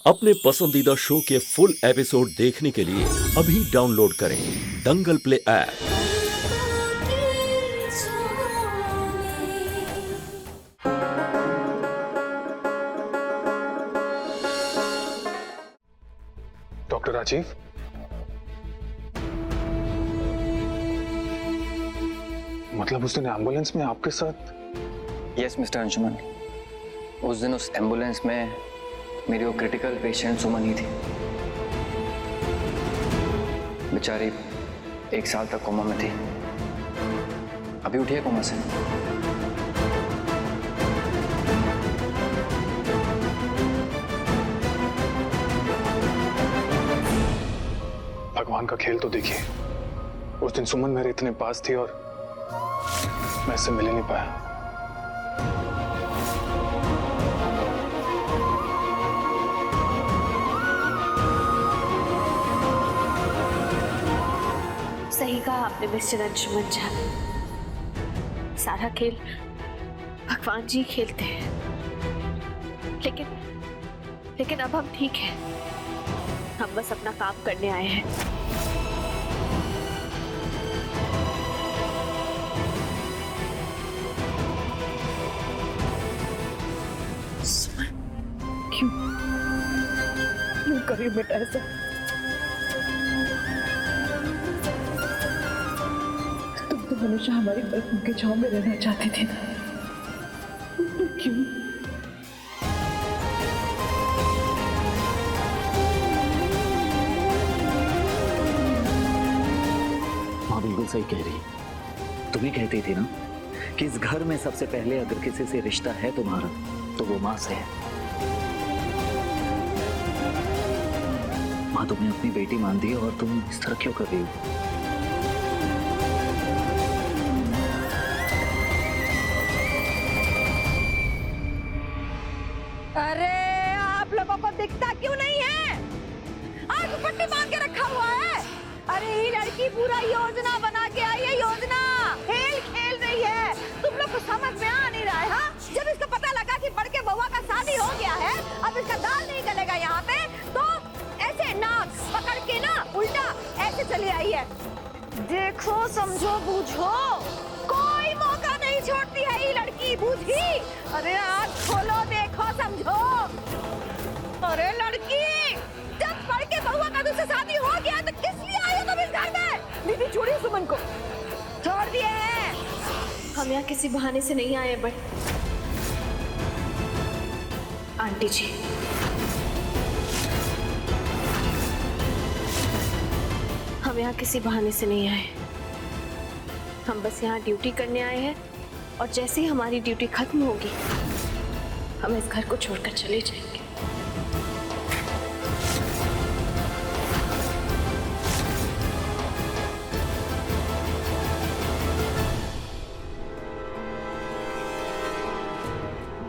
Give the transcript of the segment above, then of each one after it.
अपने पसंदीदा शो के फुल एपिसोड देखने के लिए अभी डाउनलोड करें दंगल प्ले ऐप। डॉक्टर राजीव, मतलब उस दिन एम्बुलेंस में आपके साथ? यस मिस्टर अंशुमन, उस दिन उस एम्बुलेंस में मेरी वो क्रिटिकल पेशेंट सुमन ही थी। बेचारी 1 साल तक कोमा में थी, अभी उठी है कोमा से। भगवान का खेल तो देखिए, उस दिन सुमन मेरे इतने पास थी और मैं इससे मिल ही नहीं पाया। सही कहा आपने मिस्टर अंशुमन झा, सारा खेल भगवान जी खेलते हैं। लेकिन अब हम ठीक हैं, हम बस अपना काम करने आए हैं। क्यों करी बेटा ऐसा? तुम तो हमेशा हमारी पलकों के छांव में रहना चाहती थी ना, क्यों? माँ बिल्कुल सही कह रही। तुम ही कहती थी ना कि इस घर में सबसे पहले अगर किसी से रिश्ता है तुम्हारा तो वो माँ से है। माँ तुम्हें अपनी बेटी मान दी और तुम इस तरह क्यों कर रही हो? अरे आप लोगों को दिखता क्यों नहीं है? आग पट्टी बांध के रखा हुआ है। अरे ये लड़की पूरा योजना बना के आई है, योजना खेल खेल रही है। तुम लोग को समझ में आ नहीं रहा है? हाँ, जब इसको पता लगा कि बड़के बउआ का शादी हो गया है, अब इसका दाल नहीं गलेगा यहाँ पे, तो ऐसे नाक पकड़ के ना उल्टा ऐसे चली आई है। देखो, समझो, बूझो, कोई मौका नहीं छोड़ती है ये लड़की, बूझी? अरे आँख खोलो, देखो, समझो। अरे लड़की, जब बड़के बउआ का तुझसे शादी हो गया तो किस लिए आई हो तुम इस घर में? दीदी छोड़िए सुमन को, छोड़ दिए हैं। हम यहाँ किसी बहाने से नहीं आए, बट आंटी जी, हम यहाँ किसी बहाने से नहीं आए। हम बस यहाँ ड्यूटी करने आए हैं, और जैसे ही हमारी ड्यूटी खत्म होगी हम इस घर को छोड़कर चले जाएंगे।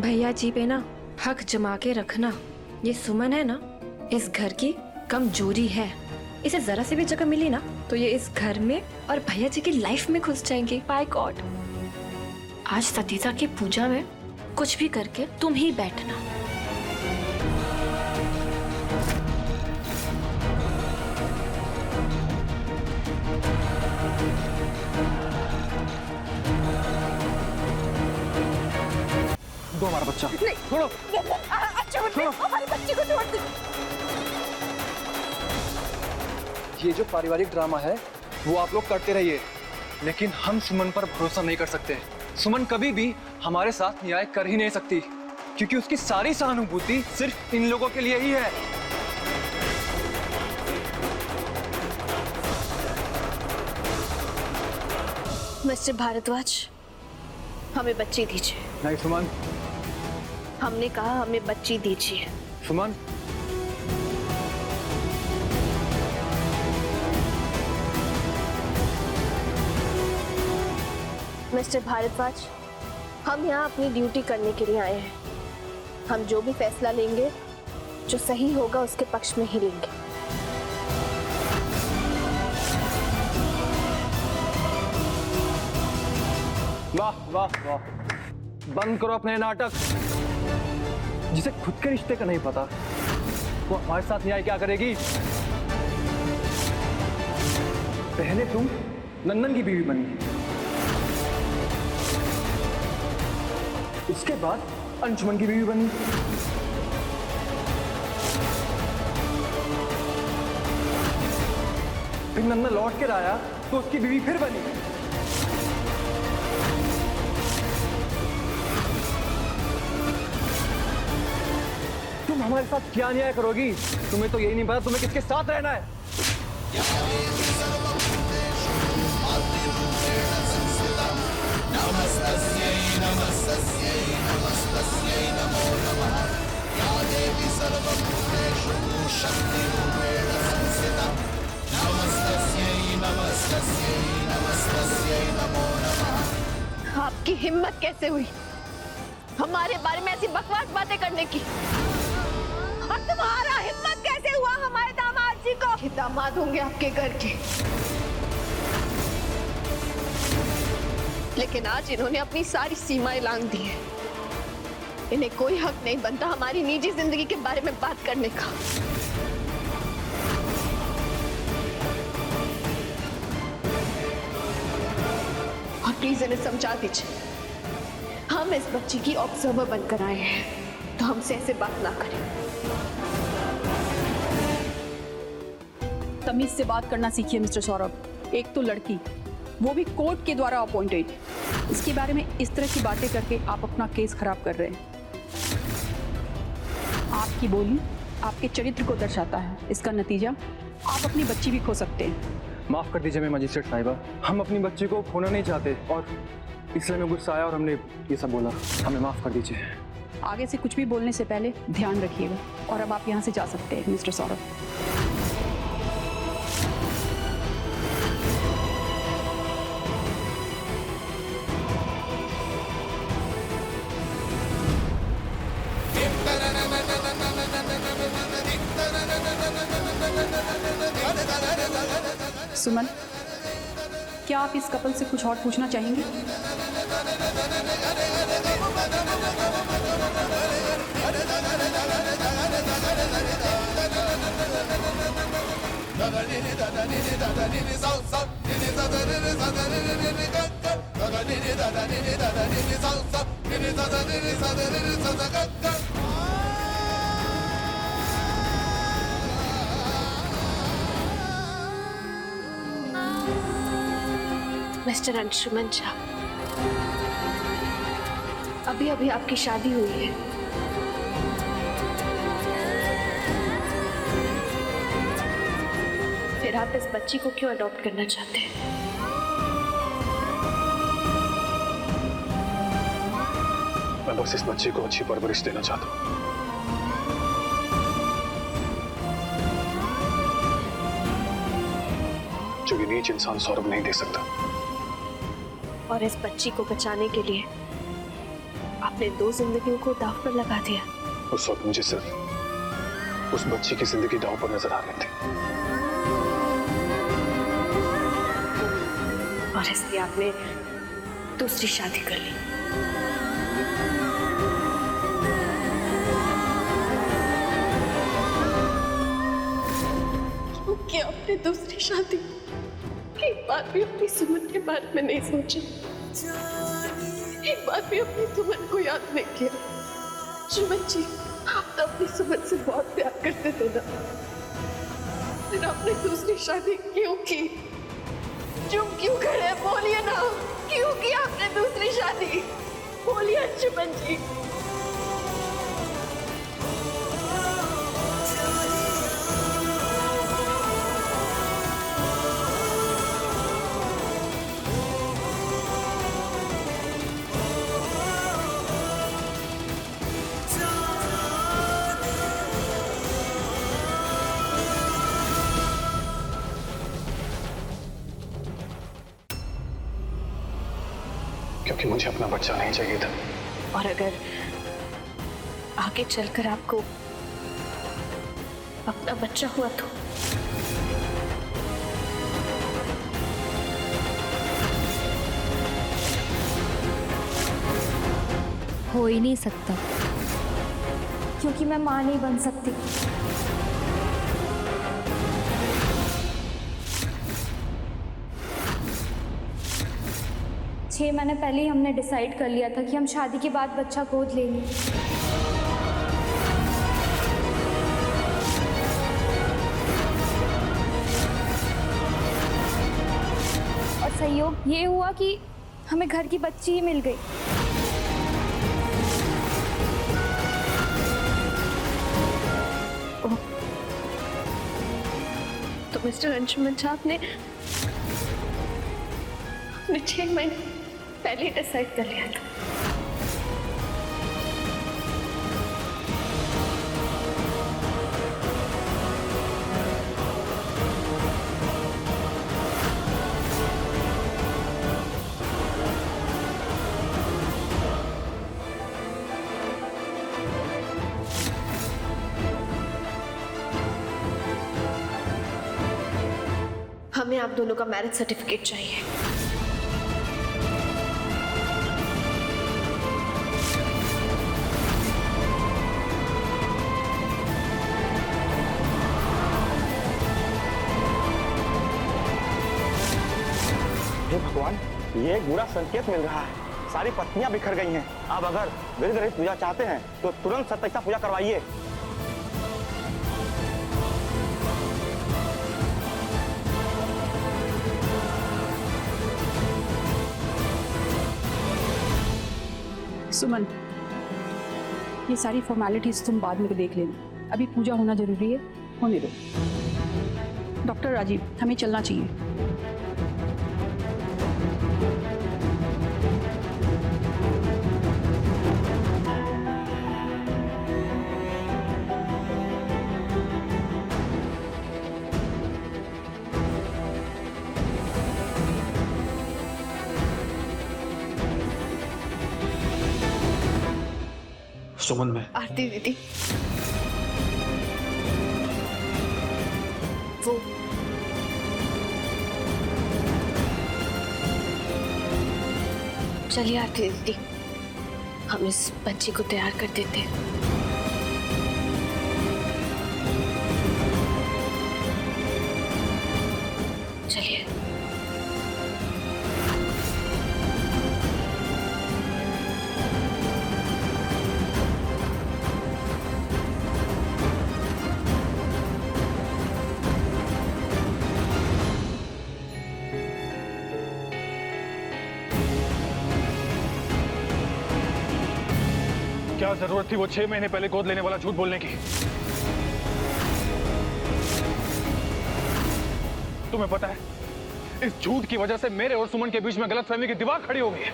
भैया जी पे ना हक जमा के रखना। ये सुमन है ना, इस घर की कमजोरी है। इसे जरा सी भी जगह मिली ना तो ये इस घर में और भैया जी की लाइफ में घुस जाएंगे। बाय गॉड, आज सतीजा की पूजा में कुछ भी करके तुम ही बैठना। दो हमारा बच्चा। नहीं, छोड़ो। अच्छा मत, हमारी बच्ची को छोड़ दो। ये जो पारिवारिक ड्रामा है वो आप लोग करते रहिए, लेकिन हम सुमन पर भरोसा नहीं कर सकते। सुमन कभी भी हमारे साथ न्याय कर ही नहीं सकती, क्योंकि उसकी सारी सहानुभूति सिर्फ इन लोगों के लिए ही है। मिस्टर भारद्वाज, हमें बच्ची दीजिए। नहीं सुमन, हमने कहा हमें बच्ची दीजिए। सुमन, मिस्टर भारद्वाज, हम यहाँ अपनी ड्यूटी करने के लिए आए हैं। हम जो भी फैसला लेंगे, जो सही होगा उसके पक्ष में ही लेंगे। वाह वाह वाह, बंद करो अपने नाटक। जिसे खुद के रिश्ते का नहीं पता वो हमारे साथ न्याय क्या करेगी? पहले तुम नंदन की बीवी बनी, उसके बाद अंशुमन की बीवी बनी, फिर नंदन लौट कर आया तो उसकी बीवी फिर बनी। तुम हमारे साथ क्या न्याय करोगी? तुम्हें तो यही नहीं पता तुम्हें किसके साथ रहना है। आपकी हिम्मत कैसे हुई हमारे बारे में ऐसी बकवास बातें करने की? और तुम्हारा हिम्मत कैसे हुआ हमारे दामाद जी को? ये दामाद होंगे आपके घर के, लेकिन आज इन्होंने अपनी सारी सीमाएं लांघ दी है। इन्हें कोई हक नहीं बनता हमारी निजी जिंदगी के बारे में बात करने का। और प्लीज इन्हें समझा दीजिए, हम इस बच्ची की ऑब्जर्वर बनकर आए हैं, तो हमसे ऐसे बात ना करें। तमीज से बात करना सीखिए मिस्टर सौरभ। एक तो लड़की, वो भी कोर्ट के द्वारा अपॉइंटेड, इसके बारे में इस तरह की बातें करके आप अपना केस खराब कर रहे हैं। आपकी बोली आपके चरित्र को दर्शाता है, इसका नतीजा आप अपनी बच्ची भी खो सकते हैं। माफ कर दीजिए मैं मजिस्ट्रेट साहिबा, हम अपनी बच्ची को खोना नहीं चाहते और इसलिए मैं गुस्सा आया और हमने ये सब बोला। हमें माफ कर दीजिए। आगे से कुछ भी बोलने से पहले ध्यान रखिएगा। और अब आप यहाँ से जा सकते हैं मिस्टर सौरभ। सुमन, क्या आप इस कपल से कुछ और पूछना चाहेंगे? मिस्टर अंशुमन झा, अभी अभी आपकी शादी हुई है। फिर आप इस बच्ची को क्यों अडॉप्ट करना चाहते हैं? मैं बस इस बच्ची को अच्छी परवरिश देना चाहता हूँ। जो ये नीच इंसान सौरभ नहीं दे सकता। और इस बच्ची को बचाने के लिए आपने 2 जिंदगियों को दांव पर लगा दिया। उस वक्त मुझे सिर्फ उस बच्ची की जिंदगी दांव पर नजर आ रही थी, और इसलिए आपने दूसरी शादी कर ली। क्योंकि आपने दूसरी शादी एक बार भी अपनी सुमन के बारे में नहीं सोचा, एक बार भी अपनी सुमन को याद नहीं किया। सुमन जी, आप तो अपनी सुमन से बहुत प्यार करते थे ना, फिर आपने दूसरी शादी क्यों की? चुप क्यों खड़े? बोलिए ना, क्यों की आपने दूसरी शादी? बोलिए सुमन जी। क्योंकि मुझे अपना बच्चा नहीं चाहिए था। और अगर आगे चलकर आपको अपना बच्चा हुआ तो? हो ही नहीं सकता, क्योंकि मैं मां नहीं बन सकती। 6 महीने पहले ही हमने डिसाइड कर लिया था कि हम शादी के बाद बच्चा गोद लेंगे। और संयोग ये हुआ कि हमें घर की बच्ची ही मिल गई। तो मिस्टर अंशुमन जी आपने 6 महीने पहले ही डिसाइड कर लिया था। हमें आप दोनों का मैरिज सर्टिफिकेट चाहिए। हे भगवान, ये एक बुरा संकेत मिल रहा है। सारी पत्नियां बिखर गई हैं। अब अगर वृद्ध रहित पूजा चाहते हैं तो तुरंत सत्याग्रह पूजा करवाइए। सुमन, ये सारी फॉर्मेलिटीज तुम बाद में देख लेना, अभी पूजा होना जरूरी है, होने दो। डॉक्टर राजीव, हमें चलना चाहिए। सुमन में आरती दीदी, वो चलिए आरती दीदी, हम इस बच्ची को तैयार कर देते हैं। चलिए। क्या जरूरत थी वो 6 महीने पहले गोद लेने वाला झूठ बोलने की? तुम्हें पता है, इस झूठ की वजह से मेरे और सुमन के बीच में गलतफहमी की दीवार खड़ी हो गई है।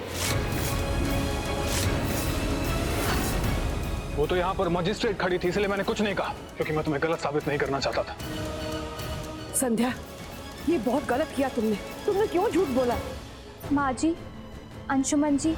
वो तो यहाँ पर मजिस्ट्रेट खड़ी थी, इसलिए मैंने कुछ नहीं कहा, क्योंकि मैं तुम्हें गलत साबित नहीं करना चाहता था। संध्या, ये बहुत गलत किया तुमने क्यों झूठ बोला? माँ जी, अंशुमन जी,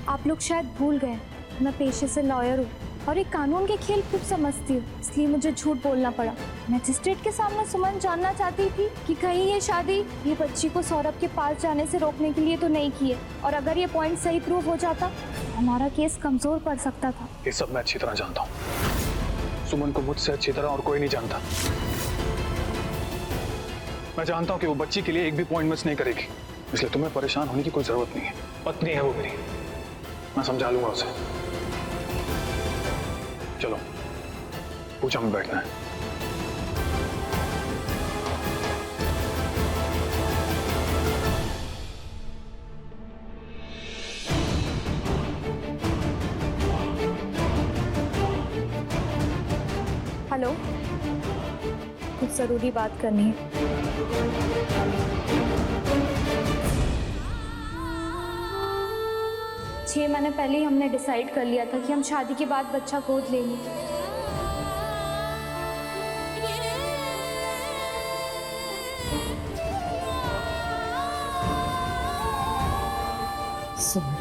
आप लोग शायद भूल गए, मैं पेशे से लॉयर हूँ और एक कानून के खेल खूब समझती हूँ, इसलिए मुझे झूठ बोलना पड़ा। मैजिस्ट्रेट के सामने सुमन जानना चाहती थी कि कहीं ये शादी ये बच्ची को सौरभ के पास जाने से रोकने के लिए तो नहीं की है, और अगर ये पॉइंट सही प्रूव हो जाता हमारा केस कमजोर पड़ सकता था। ये सब मैं अच्छी तरह जानता हूँ। सुमन को मुझसे अच्छी तरह और कोई नहीं जानता। मैं जानता हूँ कि वो बच्ची के लिए एक भी पॉइंट मिस नहीं करेगी, इसलिए तुम्हें परेशान होने की कोई जरूरत नहीं है। पत्नी है वो मेरी, मैं समझा लूंगा उसे। चलो, पूजा में बैठना है। हेलो, कुछ जरूरी बात करनी है। 6 महीने पहले ही हमने डिसाइड कर लिया था कि हम शादी के बाद बच्चा गोद लेंगे। सुमन,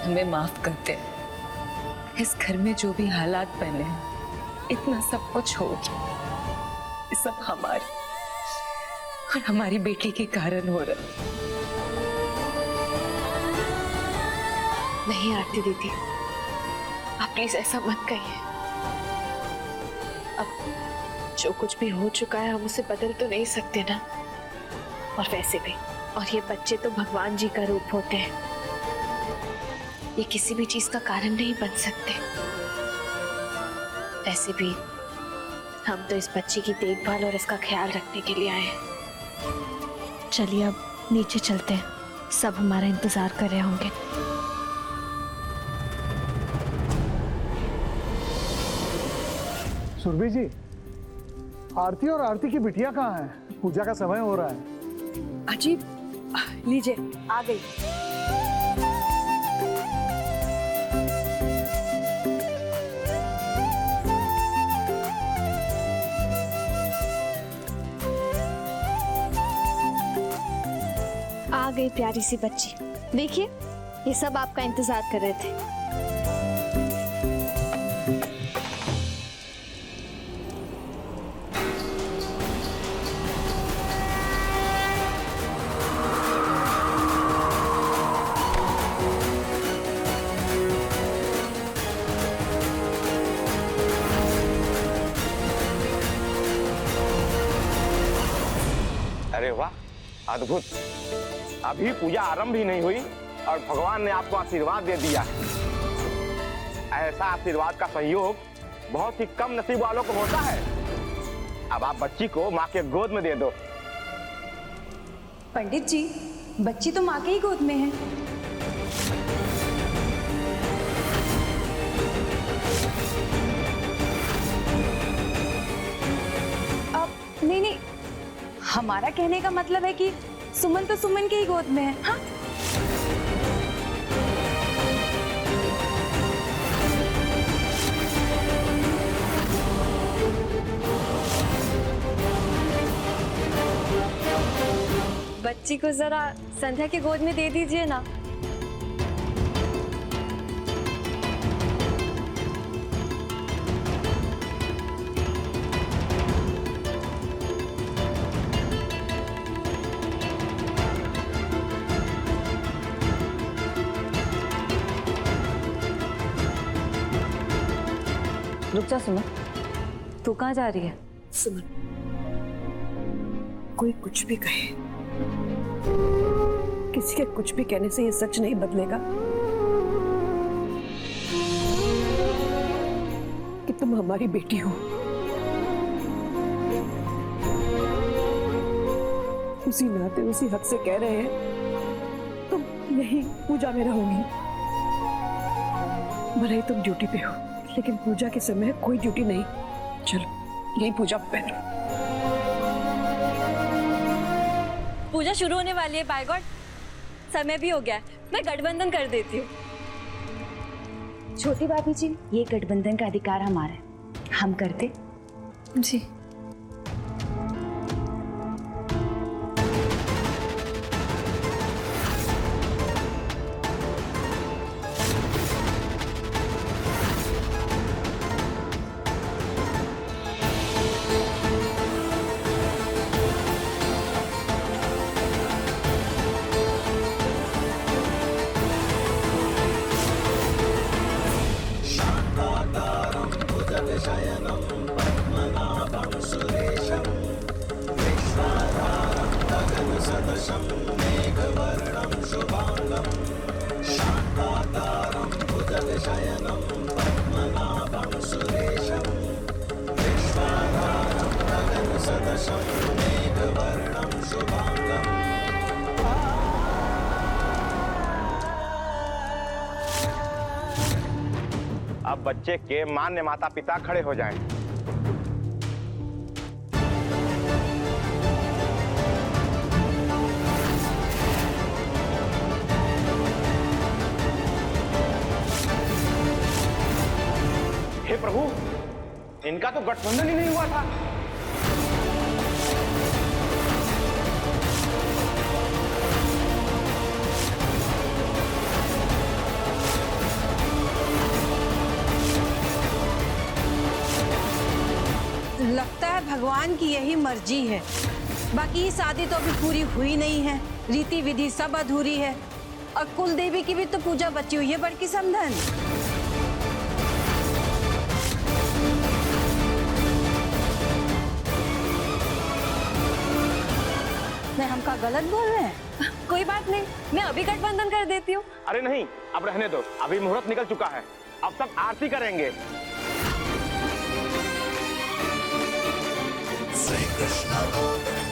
हमें माफ करते हैं। इस घर में जो भी हालात बने हैं, इतना सब कुछ हो गया, ये सब हमारी और हमारी बेटी के कारण हो रहा है। नहीं आरती दीदी, आप प्लीज ऐसा मत कहिए। अब जो कुछ भी हो चुका है हम उसे बदल तो नहीं सकते ना, और वैसे भी और ये बच्चे तो भगवान जी का रूप होते हैं, ये किसी भी चीज का कारण नहीं बन सकते। वैसे भी हम तो इस बच्चे की देखभाल और इसका ख्याल रखने के लिए आए हैं। चलिए अब नीचे चलते हैं, सब हमारा इंतजार कर रहे होंगे। सुरभि जी, आरती और आरती की बिटिया कहाँ है? पूजा का समय हो रहा है। अजीब, लीजिए आ गई। आ गई प्यारी सी बच्ची। देखिए, ये सब आपका इंतजार कर रहे थे। अरे वाह, अद्भुत। अभी पूजा आरंभ ही नहीं हुई और भगवान ने आपको आशीर्वाद दे दिया। ऐसा आशीर्वाद का सहयोग बहुत ही कम नसीब वालों को होता है। अब आप बच्ची को माँ के गोद में दे दो। पंडित जी, बच्ची तो माँ के ही गोद में है। अब नहीं, हमारा कहने का मतलब है कि सुमन तो सुमन के ही गोद में है। हाँ? बच्ची को जरा संध्या के गोद में दे दीजिए ना। रुक जा सुमन, तू कहाँ जा रही है? सुमन, कोई कुछ भी कहे, किसी के कुछ भी कहने से ये सच नहीं बदलेगा कि तुम हमारी बेटी हो। उसी नाते उसी हक से कह रहे हैं तुम यही पूजा में रहोगी। भले ही तुम ड्यूटी पे हो, लेकिन पूजा के समय कोई ड्यूटी नहीं। चलो यही पूजा पहनो। पूजा शुरू होने वाली है। बाय गॉड, समय भी हो गया है। मैं गठबंधन कर देती हूँ। छोटी भाभी जी, ये गठबंधन का अधिकार हमारा है, हम करते। जी। अब बच्चे के मान्य माता पिता खड़े हो जाएं। हे प्रभु, इनका तो गठबंधन ही नहीं हुआ था। लगता है भगवान की यही मर्जी है। बाकी शादी तो अभी पूरी हुई नहीं है, रीति विधि सब अधूरी है, और कुल देवी की भी तो पूजा बची हुई है बड़की समधन। हम का गलत बोल रहे हैं? कोई बात नहीं, मैं अभी गठबंधन कर देती हूँ। अरे नहीं, अब रहने दो, अभी मुहूर्त निकल चुका है, अब सब आरती करेंगे। श्री कृष्ण